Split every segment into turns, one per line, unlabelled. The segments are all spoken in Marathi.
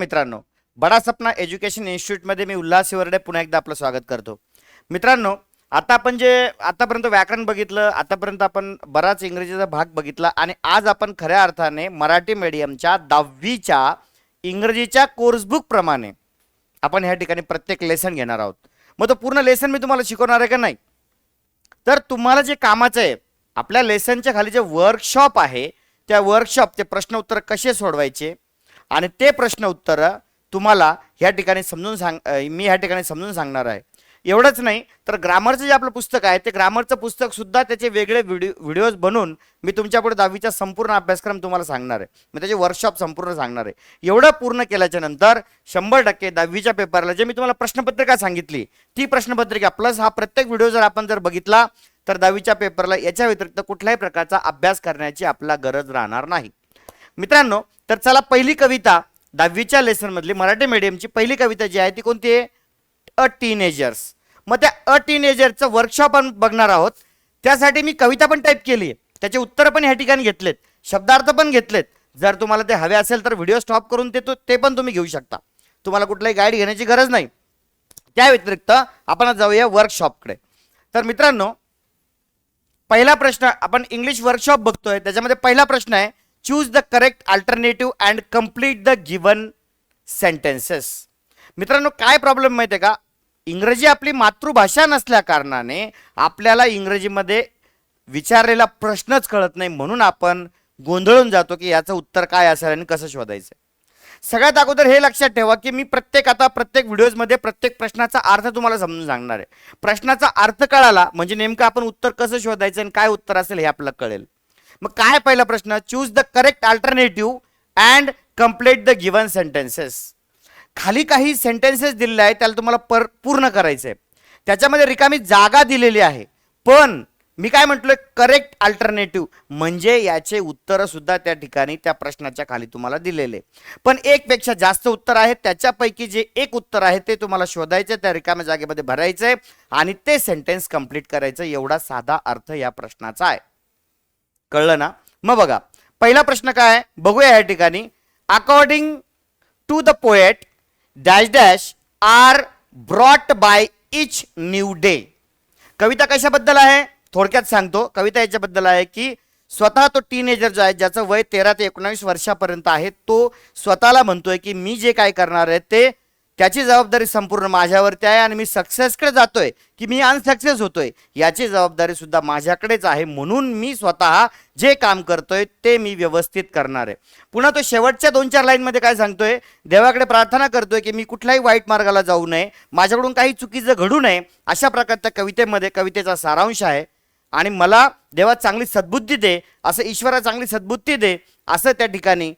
मित्रांनो, बडा सपना एज्युकेशन इन्स्टिट्यूटमध्ये मी उल्हास शिवर्डे पुन्हा एकदा आपलं स्वागत करतो. मित्रांनो, आता आपण जे आतापर्यंत व्याकरण बघितलं, आतापर्यंत आपण बराच इंग्रजीचा भाग बघितला आणि आज आपण खऱ्या अर्थाने मराठी मीडियमच्या 10वीच्या इंग्रजीच्या कोर्स बुक प्रमाणे आपण ह्या ठिकाणी प्रत्येक लेसन घेणार आहोत. मग तो पूर्ण लेसन मी तुम्हाला शिकवणार आहे का नाही? तर तुम्हाला जे कामाचं आहे, आपल्या लेसनच्या खाली जे वर्कशॉप आहे, त्या वर्कशॉप ते प्रश्न उत्तर कसे सोडवायचे आणि ते प्रश्न उत्तर तुम्हाला ह्या ठिकाणी मी ह्या ठिकाणी समजून सांगणार आहे. एवढंच नाही तर ग्रामरचं जे आपलं पुस्तक आहे ते ग्रामरचं पुस्तक सुद्धा त्याचे वेगळे व्हिडिओज बनवून मी तुमच्यापुढे 10वीचा संपूर्ण अभ्यासक्रम तुम्हाला सांगणार आहे. मी त्याचे वर्कशॉप संपूर्ण सांगणार आहे. एवढं पूर्ण केल्याच्या नंतर 100% 10वीच्या पेपरला जे मी तुम्हाला प्रश्नपत्रिका सांगितली ती प्रश्नपत्रिका प्लस हा प्रत्येक व्हिडिओ जर आपण बघितला तर 10वीच्या पेपरला याच्या व्यतिरिक्त कुठल्याही प्रकारचा अभ्यास करण्याची आपल्याला गरज राहणार नाही. मित्रांनो, तर चला पहिली कविता 10वीच्या लेसन मधली मराठी मीडियमची पहिली कविता जी आहे ती कोणती आहे? अ टीनेजर्स. मग त्या अ टीनेजरचं वर्कशॉप आपण बघणार आहोत. त्यासाठी मी कविता पण टाईप केली आहे, त्याचे उत्तर पण ह्या ठिकाणी घेतलेत, शब्दार्थ पण घेतलेत. जर तुम्हाला ते हवे असेल तर व्हिडिओ स्टॉप करून ते पण तुम्ही घेऊ शकता. तुम्हाला कुठलाही गाईड घेण्याची गरज नाही. त्या व्यतिरिक्त आपण जाऊया वर्कशॉपकडे. तर मित्रांनो, पहिला प्रश्न आपण इंग्लिश वर्कशॉप बघतोय, त्याच्यामध्ये पहिला प्रश्न आहे choose the correct alternative and complete the given sentences. मित्रांनो, काय प्रॉब्लेम माहिती आहे का? इंग्रजी आपली मातृभाषा नसल्या कारणाने आपल्याला इंग्रजीमध्ये विचारलेला प्रश्नच कळत नाही, म्हणून आपण गोंधळून जातो की याचं उत्तर काय असेल आणि कसं शोधायचं. सगळ्यात अगोदर हे लक्षात ठेवा की मी प्रत्येक व्हिडिओजमध्ये प्रत्येक प्रश्नाचा अर्थ तुम्हाला समजून सांगणार आहे. प्रश्नाचा अर्थ कळाला म्हणजे नेमकं आपण उत्तर कसं शोधायचं आणि काय उत्तर असेल हे आपल्याला कळेल. मग काय पहिला प्रश्न? Choose the correct alternative and complete the given sentences. खाली काही सेंटेन्सेस दिलेले आहेत, त्याला तुम्हाला पूर्ण करायचं आहे. त्याच्यामध्ये रिकामी जागा दिलेली आहे, पण मी काय म्हटलोय करेक्ट अल्टरनेटिव्ह म्हणजे याचे उत्तर सुद्धा त्या ठिकाणी त्या प्रश्नाच्या खाली तुम्हाला दिलेले. पण एक पेक्षा जास्त उत्तर आहेत, त्याच्यापैकी जे एक उत्तर आहे ते तुम्हाला शोधायचं, त्या रिकाम्या जागेमध्ये भरायचंय आणि ते सेंटेन्स कंप्लीट करायचं. एवढा साधा अर्थ या प्रश्नाचा आहे. कळलं ना? मग बघा पहिला प्रश्न काय आहे बघूया या ठिकाणी. According to the poet dash dash are brought by each new day. कविता कशाबद्दल आहे थोडक्यात सांगतो. कविता याच्याबद्दल आहे की स्वतः तो टीनेजर जो आहे, ज्याचं वय 13 ते 19 वर्षापर्यंत आहे, तो स्वतःला म्हणतोय की मी जे काय करणार आहे ते त्याची जबाबदारी संपूर्ण माझ्यावरती आहे आणि मी सक्सेसकडे जातोय की मी अनसक्सेस होतोय याची जबाबदारी सुद्धा माझ्याकडेच आहे, म्हणून मी स्वतः जे काम करतोय ते मी व्यवस्थित करणार आहे. पुन्हा तो शेवटच्या 2-4 लाईनमध्ये काय सांगतोय? देवाकडे प्रार्थना करतोय की मी कुठल्याही वाईट मार्गाला जाऊ नये, माझ्याकडून काही चुकीचं घडू नये. अशा प्रकारच्या कवितेमध्ये कवितेचा सारांश आहे आणि मला देवा चांगली सद्बुद्धी दे, असं ईश्वरा चांगली सद्बुद्धी दे असं त्या ठिकाणी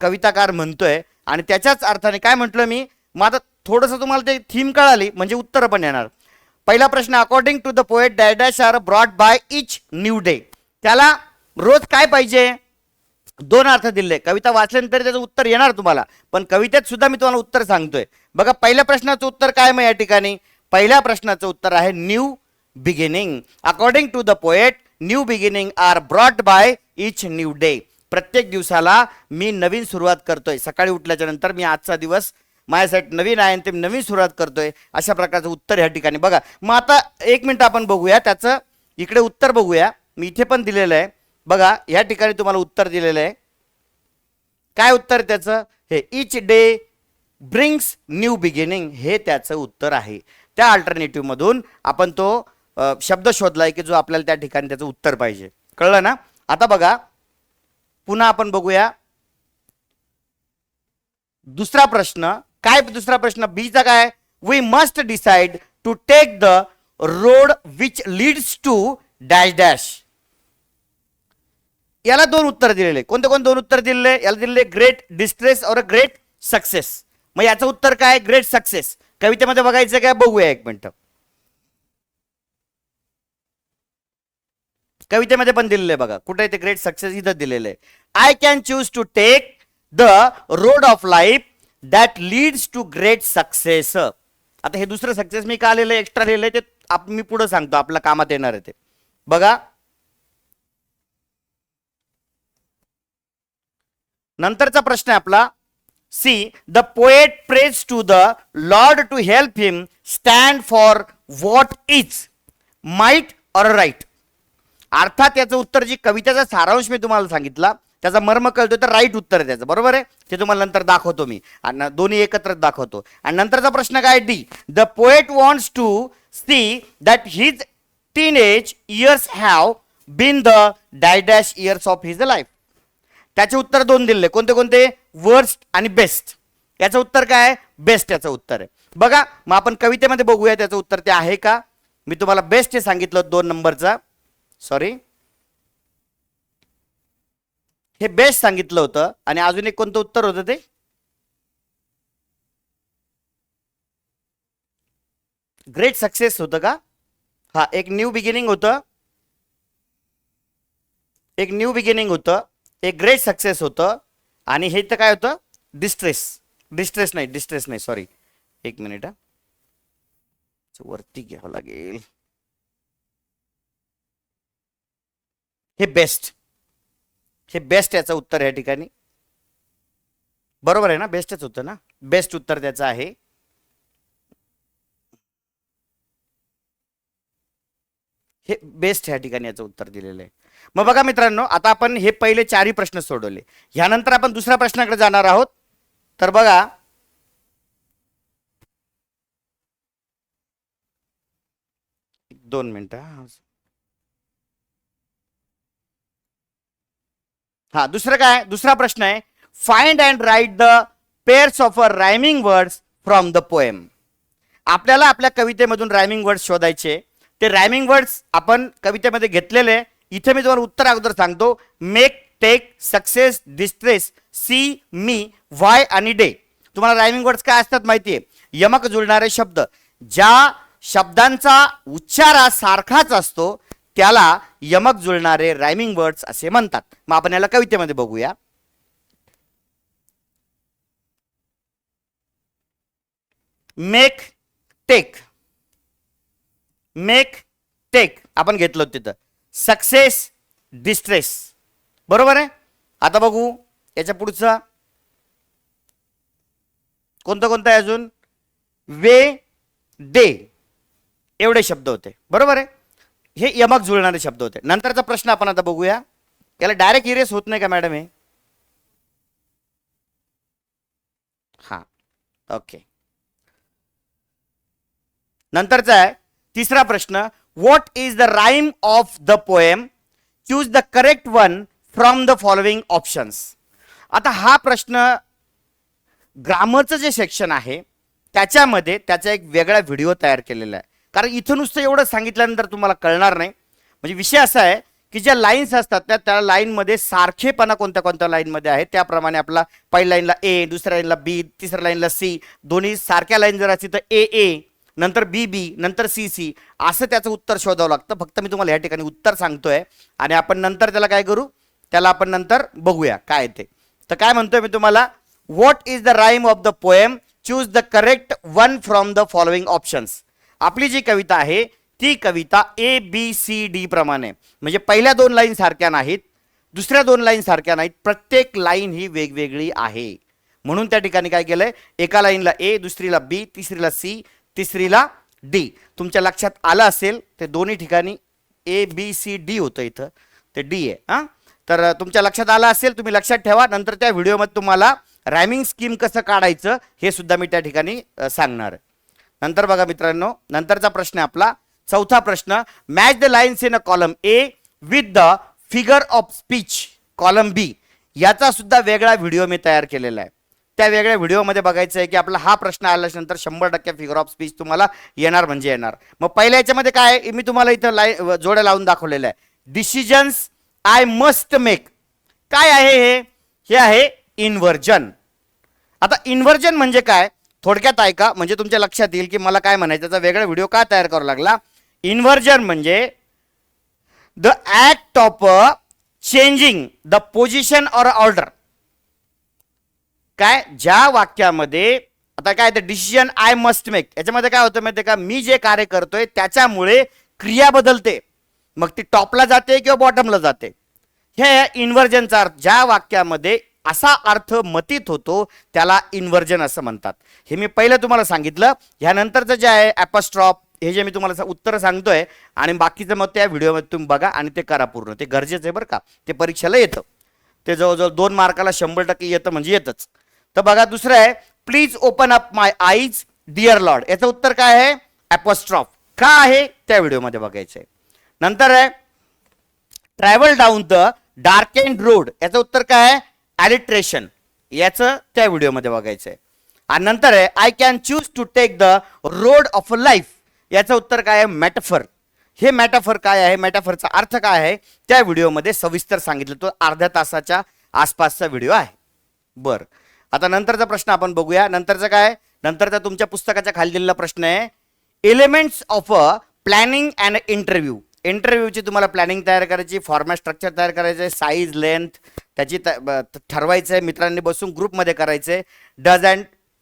कविताकार म्हणतोय. आणि त्याच्याच अर्थाने काय म्हटलं मी, मग आता थोडंसं तुम्हाला ते थीम कळाली म्हणजे उत्तर पण येणार. पहिला प्रश्न according to the poet dash dash are brought by each new day. त्याला रोज काय पाहिजे? 2 अर्थ दिले. कविता वाचल्यानंतर त्याचं उत्तर येणार तुम्हाला, पण कवितेत सुद्धा मी तुम्हाला उत्तर सांगतोय. बघा पहिल्या प्रश्नाचं उत्तर काय मग या ठिकाणी? पहिल्या प्रश्नाचं उत्तर आहे new beginning. According to the poet new beginning are brought by each new day. प्रत्येक दिवसाला मी नवीन सुरुवात करतोय. सकाळी उठल्याच्या नंतर मी आजचा दिवस माझ्यासाठी नवीन आहे आणि ते नवीन सुरुवात करतोय, अशा प्रकारचं उत्तर या ठिकाणी. बघा मग आता 1 मिनिट आपण बघूया त्याचं इकडे उत्तर बघूया. मी इथे पण दिलेलं आहे बघा, या ठिकाणी तुम्हाला उत्तर दिलेलं आहे. काय उत्तर त्याचं? हे इच डे ब्रिंग्स न्यू बिगिनिंग हे त्याचं उत्तर आहे. त्या अल्टरनेटिव्ह मधून आपण तो शब्द शोधलाय की जो आपल्याला त्या ठिकाणी त्याचं उत्तर पाहिजे. कळलं ना? आता बघा पुन्हा आपण बघूया दुसरा प्रश्न. काय दुसरा प्रश्न? बीचा काय? We must decide to take the road which leads to dash dash. याला 2 उत्तर दिलेले. कोणते 2 उत्तर दिलेले? याला दिलेले ग्रेट डिस्ट्रेस और ग्रेट सक्सेस. मग याचं उत्तर काय? Great success. कवितेमध्ये बघायचं काय? बघूया 1 मिनिट. कवितेमध्ये पण दिलेलं आहे बघा, कुठे ते ग्रेट सक्सेस इथं दिलेलं आहे. I can choose to take the road of life that leads to great success. आता हे दुसरं सक्सेस मी का लिहिलंय, एक्स्ट्रा लिहिलंय ते मी पुढे सांगतो, आपल्या कामात येणार आहे ते. बघा नंतरचा प्रश्न आहे आपला C the poet prays to the lord to help him stand for what is might or right. अर्थात याचं उत्तर, जी कवितेचा सारांश मी तुम्हाला सांगितला त्याचा मर्म कळतो तर राईट उत्तर आहे त्याचं, बरोबर आहे. ते तुम्हाला नंतर दाखवतो मी, आणि दोन्ही एकत्र दाखवतो. आणि नंतरचा प्रश्न काय, D. The poet wants to see that his teenage years have been the dash years of his life. त्याचे उत्तर दोन दिले, कोणते कोणते, वर्स्ट आणि बेस्ट. याचं उत्तर काय, बेस्ट याचं उत्तर आहे. बघा मग आपण कवितेमध्ये बघूया त्याचं उत्तर ते आहे का. मी तुम्हाला बेस्ट हे सांगितलं 2 नंबरचा, सॉरी हे बेस्ट सांगितलं होतं. आणि अजून एक कोणतं उत्तर होतं ते, ग्रेट सक्सेस होतं का. हा, एक न्यू बिगिनिंग होतं, एक न्यू बिगिनिंग होतं, एक ग्रेट सक्सेस होतं. आणि हे तर काय होतं, डिस्ट्रेस. डिस्ट्रेस नाही सॉरी, एक मिनिट, वरती घ्यावं लागेल. हे बेस्ट, हे बेस्ट याचं उत्तर या ठिकाणी बरोबर आहे ना, बेस्टच होतं ना, बेस्ट उत्तर त्याचं आहे. हे बेस्ट या ठिकाणी याचं उत्तर दिलेलं आहे. मग बघा मित्रांनो, आता आपण हे पहिले 4ही प्रश्न सोडवले. ह्यानंतर आपण दुसऱ्या प्रश्नाकडे जाणार आहोत. तर बघा, दोन मिनिटं. हा, दुसरं काय, दुसरा प्रश्न आहे, find and write the pairs of a rhyming words from the poem. आपल्याला आपल्या कवितेमधून रायमिंग वर्ड्स शोधायचे. ते रायमिंग वर्ड्स आपण कवितेमध्ये घेतलेले. इथे मी तुम्हाला उत्तर अगोदर सांगतो. Make, take, success, distress, see, me, why आणि डे. तुम्हाला रायमिंग वर्ड्स काय असतात माहितीये, यमक जुळणारे शब्द. ज्या शब्दांचा उच्चार हा सारखाच असतो त्याला यमक जुळणारे रायमिंग वर्ड्स असे म्हणतात. मग आपण याला कवितेमध्ये बघूया. मेक, टेक, मेक, टेक आपण घेतलं तिथं. सक्सेस, डिस्ट्रेस, बरोबर आहे. आता बघू याच्या पुढचा कोणतं कोणतं आहे अजून, वे, डे, एवढे शब्द होते, बरोबर आहे. हे यमक जुळणारे शब्द होते. नंतरचा प्रश्न आपण आता बघूया. याला डायरेक्ट इरेस होत नाही का मॅडम हे, हा ओके. नंतरचा आहे तिसरा प्रश्न, what is the rhyme of the poem, choose the correct one from the following options. आता हा प्रश्न ग्रामरचं जे सेक्शन आहे त्याच्यामध्ये त्याचा एक वेगळा व्हिडिओ तयार केलेला आहे. कारण इथं नुसतं एवढं सांगितल्यानंतर तुम्हाला कळणार नाही. म्हणजे विषय असा आहे की ज्या लाईन्स असतात त्या लाईनमध्ये सारखेपणा कोणत्या कोणत्या लाईनमध्ये आहे त्याप्रमाणे आपला पहिल्या लाईनला ए, दुसऱ्या लाईनला बी, तिसऱ्या लाईनला सी, दोन्ही सारख्या लाईन जर असतील तर ए ए, नंतर बी बी, नंतर सी सी, असं त्याचं उत्तर शोधावं लागतं. फक्त मी तुम्हाला या ठिकाणी उत्तर सांगतोय आणि आपण नंतर त्याला काय करू, त्याला आपण नंतर बघूया काय ते. तर काय म्हणतोय मी तुम्हाला, what is the rhyme of the poem, choose the correct one from the following options. आपली जी कविता आहे ती कविता ए बी सी डी प्रमाणे, म्हणजे पहिल्या 2 लाईन सारख्या नाहीत, दुसऱ्या 2 लाईन सारख्या नाहीत, प्रत्येक लाईन ही वेगवेगळी आहे. म्हणून त्या ठिकाणी काय केलंय, एका लाईनला ए, दुसरीला बी, तिसरीला सी, तिसरीला डी. तुमच्या लक्षात आलं असेल ते दोन्ही ठिकाणी ए बी सी डी होतं, इथं ते डी आहे. हां, तर तुमच्या लक्षात आलं असेल, तुम्ही लक्षात ठेवा. नंतर त्या व्हिडिओमध्ये तुम्हाला रायमिंग स्कीम कसं काढायचं हे सुद्धा मी त्या ठिकाणी सांगणार आहे. नंतर बघा मित्रांनो, नंतरचा प्रश्न आपला चौथा प्रश्न, match the lines in a column A with the figure of speech column B. याचा सुद्धा वेगळा व्हिडिओ मी तयार केलेला आहे. त्या वेगळ्या व्हिडिओमध्ये बघायचं आहे की आपला हा प्रश्न आल्यानंतर 100% फिगर ऑफ स्पीच तुम्हाला येणार म्हणजे येणार. मग पहिल्या याच्यामध्ये काय मी तुम्हाला इथं जोड्या लावून दाखवलेलं आहे. डिसिजन्स आय मस्ट मेक, काय आहे हे आहे इन्व्हर्जन. आता इन्व्हर्जन म्हणजे काय थोडक्यात ऐका, म्हणजे तुमच्या लक्षात येईल की मला काय म्हणायचं, त्याचा वेगळा व्हिडिओ का तयार करावा लागला. इन्व्हर्जन म्हणजे the act of changing the position or order. काय ज्या वाक्यामध्ये आता काय ते डिसिजन आय मस्ट मेक, याच्यामध्ये काय होतं माहिती का, मी जे कार्य करतोय त्याच्यामुळे क्रिया बदलते, मग ती टॉपला जाते किंवा बॉटमला जाते. हे इन्व्हर्जनचा अर्थ. ज्या वाक्यामध्ये असा अर्थ मतीत होतो त्याला इन्व्हर्जन असं म्हणतात. हे मी पहिलं तुम्हाला सांगितलं. ह्यानंतरचं जे आहे ॲपॉस्ट्रॉफ, हे जे मी तुम्हाला उत्तर सांगतोय आणि बाकीचं मग त्या व्हिडिओमध्ये तुम्ही बघा आणि ते करा पूर्ण. ते गरजेचं आहे बरं का, ते परीक्षेला येतं. ते जवळजवळ 2 मार्काला 100% येतं म्हणजे येतच. तर बघा दुसरं आहे, please open up my eyes dear lord. याचं उत्तर काय आहे? ॲपॉस्ट्रॉफ. का आहे त्या व्हिडिओमध्ये बघायचं आहे. नंतर आहे travel down the dark and road. याचं उत्तर काय आहे? ॲलिट्रेशन. याचं त्या व्हिडिओमध्ये बघायचं आहे. आणि नंतर आहे I can choose to take the road of life. याचं उत्तर काय आहे? मेटाफर. हे मेटाफर काय आहे, मेटाफरचा अर्थ काय आहे, त्या व्हिडिओमध्ये सविस्तर सांगितलं. तो अर्ध्या तासाच्या आसपासचा व्हिडिओ आहे. बरं, आता नंतरचा प्रश्न आपण बघूया. नंतरचं काय? नंतरचा तुमच्या पुस्तकाच्या खाली दिलेला प्रश्न आहे, elements of a planning and interview. इंटरव्ह्यूची तुम्हाला प्लॅनिंग तयार करायची, फॉर्मॅट स्ट्रक्चर तयार करायचं आहे, साईज लेंथ त्याची ठरवायचं आहे, मित्रांनी बसून ग्रुपमध्ये करायचं आहे.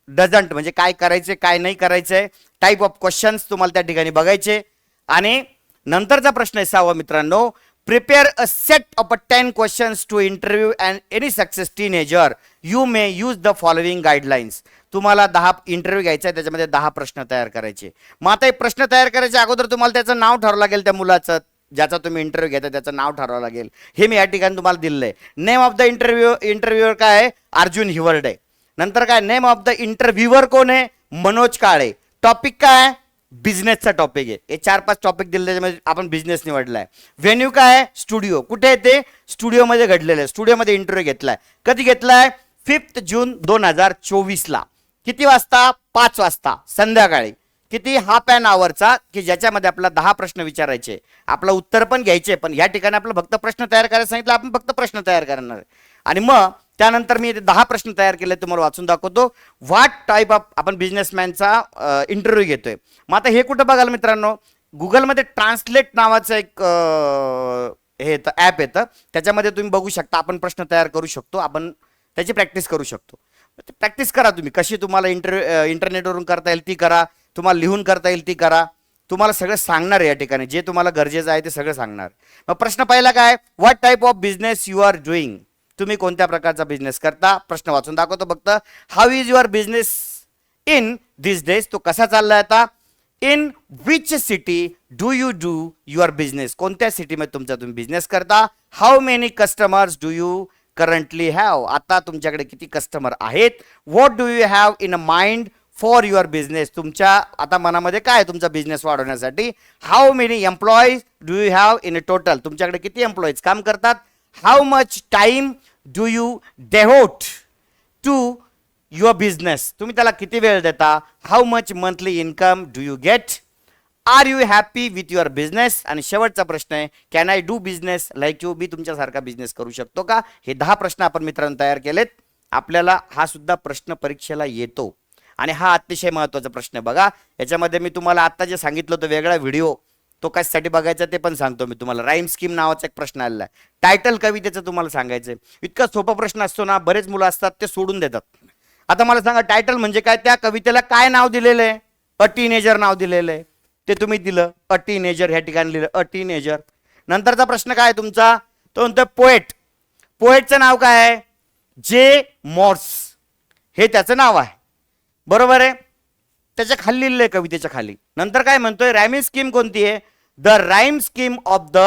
डझंट म्हणजे काय करायचे काय नाही करायचंय. टाईप ऑफ क्वेश्चन्स तुम्हाला त्या ठिकाणी बघायचे. आणि नंतरचा प्रश्न आहे 6वा मित्रांनो, prepare a set of 10 questions to interview and any success teenager. You may use the following guidelines. तुम्हाला 10 इंटरव्ह्यू घ्यायचा आहे, त्याच्यामध्ये 10 प्रश्न तयार करायचे. मग आता हे प्रश्न तयार करायच्या अगोदर तुम्हाला त्याचं नाव ठरवावं लागेल, त्या मुलाचं ज्याचा तुम्ही इंटरव्ह्यू घेता त्याचं नाव ठरवावं लागेल. हे मी या ठिकाणी तुम्हाला दिलेलं आहे. नेम ऑफ द इंटरव्ह्यूअर काय आहे? अर्जुन हिवर्डे. नंतर काय? नेम ऑफ द इंटरव्ह्यूअर कोण आहे? मनोज काळे. टॉपिक काय आहे? बिझनेसचा टॉपिक आहे. हे 4-5 टॉपिक दिले, त्याच्यामध्ये आपण बिझनेस निवडलाय. व्हेन्यू काय आहे? स्टुडिओ. कुठे आहे ते? स्टुडिओमध्ये घडलेलं आहे. स्टुडिओमध्ये इंटरव्ह्यू घेतलाय. कधी घेतलाय? 5 जून 2024ला. किती वाजता? 5 वाजता संध्याकाळी. किती? हाफ ॲन आवरचा, की ज्याच्यामध्ये आपला 10 प्रश्न विचारायचे, आपलं उत्तर पण घ्यायचे. पण या ठिकाणी आपलं फक्त प्रश्न तयार करायला सांगितलं, आपण फक्त प्रश्न तयार करणार आहे. आणि मग त्यानंतर मी 10 प्रश्न तयार केले, तुम्हाला वाचून दाखवतो. व्हॉट टाईप ऑफ आपण बिझनेसमॅनचा इंटरव्ह्यू घेतोय. मग आता हे कुठं बघाल मित्रांनो? गुगलमध्ये ट्रान्सलेट नावाचं एक हे येतं, ॲप येतं. त्याच्यामध्ये तुम्ही बघू शकता, आपण प्रश्न तयार करू शकतो, आपण त्याची प्रॅक्टिस करू शकतो. प्रॅक्टिस करा तुम्ही. कशी तुम्हाला इंटरनेटवरून करता येईल ती करा, तुम्हाला लिहून करता येईल ती करा. तुम्हाला सगळं सांगणार आहे या ठिकाणी, जे तुम्हाला गरजेचं आहे ते सगळं सांगणार. मग प्रश्न पहिला काय? What type of business you are doing. तुम्ही कोणत्या प्रकारचा बिझनेस करता? प्रश्न वाचून दाखवतो फक्त. How is your business in this days. तो कसा चाललाय आता? In which city do you your business. कोणत्या सिटीमध्ये तुमचा तुम्ही बिझनेस करता? How many customers do you currently have. आता तुमच्याकडे किती कस्टमर आहेत? What do you have in a mind for your business. तुमच्या आता मनामध्ये काय आहे तुमचा बिझनेस वाढवण्यासाठी? How many employees do you have in a total. तुमच्याकडे किती एम्प्लॉईज काम करतात? How much time do you devote to your business. तुम्ही त्याला किती वेळ देता? How much monthly income do you get. Are you happy with your business. आणि शेवटचा प्रश्न आहे, can I do business like you. मी तुमच्यासारखा बिझनेस करू शकतो का. हे 10 प्रश्न आपण मित्रांनो तयार केलेत. आपल्याला हा सुद्धा प्रश्न परीक्षेला येतो आणि हा अतिशय महत्त्वाचा प्रश्न आहे. बघा याच्यामध्ये मी तुम्हाला आता जे सांगितलं होतं वेगळा व्हिडिओ, तो कशासाठी बघायचा ते पण सांगतो मी तुम्हाला. राईम स्कीम नावाचा एक प्रश्न आलेला आहे. टायटल कवितेचं तुम्हाला सांगायचंय. इतका सोपा प्रश्न असतो ना, बरेच मुलं असतात ते सोडून देतात. आता मला सांगा टायटल म्हणजे काय? त्या कवितेला काय नाव दिलेलं आहे? अ टीनेजर नाव दिलेलं आहे. ते तुम्ही दिलं अ टीनेजर, ह्या ठिकाणी लिहिलं अ टीनेजर. नंतरचा प्रश्न काय तुमचा? तो म्हणतो पोएट. पोएटचं नाव काय आहे? जे मॉर्स, हे त्याचं नाव आहे. बरोबर आहे. त्याच्या खाली लिहिलेलं आहे कवितेच्या खाली. नंतर काय म्हणतोय? रायमिंग स्कीम कोणती आहे? The rhyme scheme of the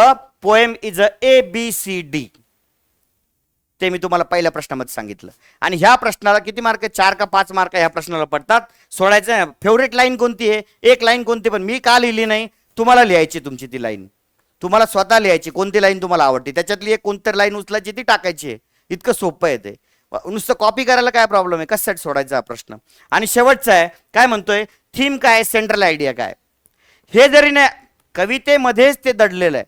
poem is a ABCD. ते मी तुम्हाला पहिल्या प्रश्नामध्ये सांगितलं. आणि ह्या प्रश्नाला किती मार्क? 4 का 5 मार्क ह्या प्रश्नाला पडतात. सोडायचं. फेवरेट लाईन कोणती आहे? एक लाईन कोणती, पण मी का लिहिली नाही? तुम्हाला लिहायची तुमची ती लाईन, तुम्हाला स्वतः लिहायची. कोणती लाईन तुम्हाला आवडते त्याच्यातली एक कोणती लाईन उचलायची ती टाकायची आहे. इतकं सोपं आहे ते. नुसतं कॉपी करायला काय प्रॉब्लेम आहे? कशासाठी सोडायचा हा प्रश्न. आणि शेवटचा आहे काय म्हणतोय? थीम काय? सेंट्रल आयडिया काय? हे जरी नाही कवितेमध्येच ते दडलेलं आहे,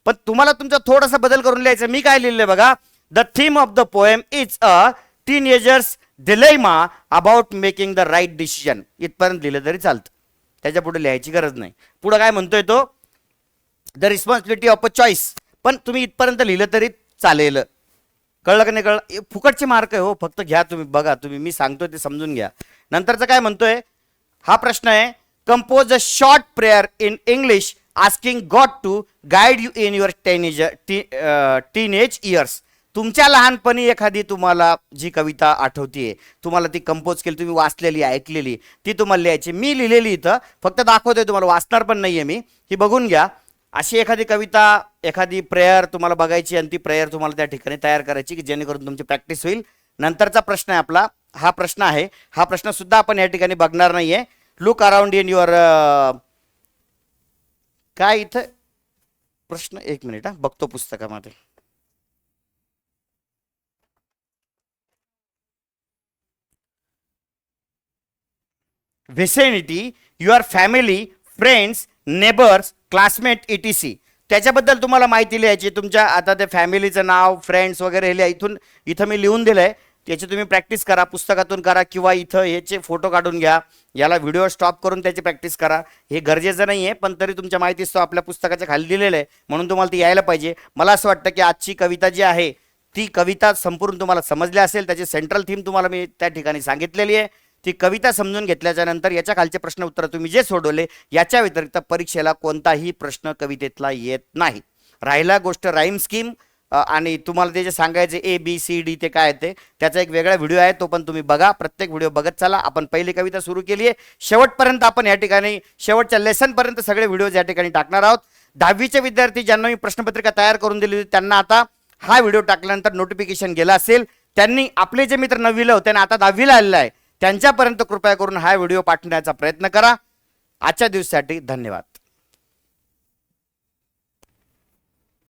पण तुम्हाला तुमचा थोडासा बदल करून लिहायचा. मी काय लिहिलंय बघा. The theme of the poem is a teenager's dilemma about making the right decision. इथपर्यंत लिहिलं तरी चालतं, त्याच्या पुढे लिहायची गरज नाही. पुढे काय म्हणतोय तो? The responsibility of a choice. पण तुम्ही इथपर्यंत लिहिलं तरी चालेल. कळलं का नाही कळलं? फुकटचे मार्क आहे हो, फक्त घ्या तुम्ही, बघा तुम्ही, मी सांगतोय ते समजून घ्या. नंतरचं काय म्हणतोय? हा प्रश्न आहे, compose a short prayer in English asking God to guide you in your teenage years. तुमच्या लहानपणी एखादी तुम्हाला जी कविता आठवतीये, तुम्हाला ती कंपोज केली, तुम्ही वाचलेली ऐकलेली, ती तुम्हाला लिहायची. मी लिहिलेली इथं फक्त दाखवतोय तुम्हाला, वाचणार पण नाहीये मी, ही बघून घ्या. अशी एखादी कविता, एखादी प्रेयर तुम्हाला बघायची आणि ती प्रेयर तुम्हाला त्या ठिकाणी तयार करायची की जेणेकरून तुमची प्रॅक्टिस होईल. नंतरचा प्रश्न आहे आपला, हा प्रश्न आहे, हा प्रश्न सुद्धा आपण या ठिकाणी बघणार नाहीये. लुक अराउंड इन युअर, काय इथं प्रश्न, एक मिनिट हा बघतो पुस्तकामध्ये. Vicinity, your family, friends, neighbours, classmate, ETC. त्याच्याबद्दल तुम्हाला माहिती लिहायची. तुमच्या आता ते फॅमिलीचं नाव, फ्रेंड्स वगैरे हे लिहा. इथं मी लिहून दिलंय, त्याची तुम्ही प्रॅक्टिस करा, पुस्तकातून करा किंवा इथं ह्याचे फोटो काढून घ्या. याला व्हिडिओ स्टॉप करून त्याची प्रॅक्टिस करा. हे गरजेचं नाही आहे, पण तरी तुमच्या माहितीच तो आपल्या पुस्तकाच्या खाली दिलेलं आहे, म्हणून तुम्हाला ती यायला पाहिजे. मला असं वाटतं की आजची कविता जी आहे ती कविता संपूर्ण तुम्हाला समजली असेल. त्याची सेंट्रल थीम तुम्हाला मी त्या ठिकाणी सांगितलेली आहे. ती कविता समजून घेतल्याच्या नंतर याच्या खालचे प्रश्न उत्तर तुम्ही जे सोडवले याच्या व्यतिरिक्त परीक्षेला कोणताही प्रश्न कवितेतला येत नाही. राहिला गोष्ट राईम स्कीम आणि तुम्हाला ते जे सांगायचे ABCD ते काय ते, त्याचा एक वेगळा व्हिडिओ आहे, तो पण तुम्ही बघा. प्रत्येक व्हिडिओ बघत चला. आपण पहिली कविता सुरू केली आहे, शेवटपर्यंत आपण या ठिकाणी शेवटच्या लेसनपर्यंत सगळे व्हिडिओज या ठिकाणी टाकणार आहोत. 10वीचे विद्यार्थी ज्यांना मी प्रश्नपत्रिका तयार करून दिली होती त्यांना आता हा व्हिडिओ टाकल्यानंतर नोटिफिकेशन गेला असेल. त्यांनी आपले जे मित्र 9वीला होते आणि आता 10वीला आलेला आहे त्यांच्यापर्यंत कृपया करून हा व्हिडिओ पाठवण्याचा प्रयत्न करा. आजच्या दिवसासाठी धन्यवाद.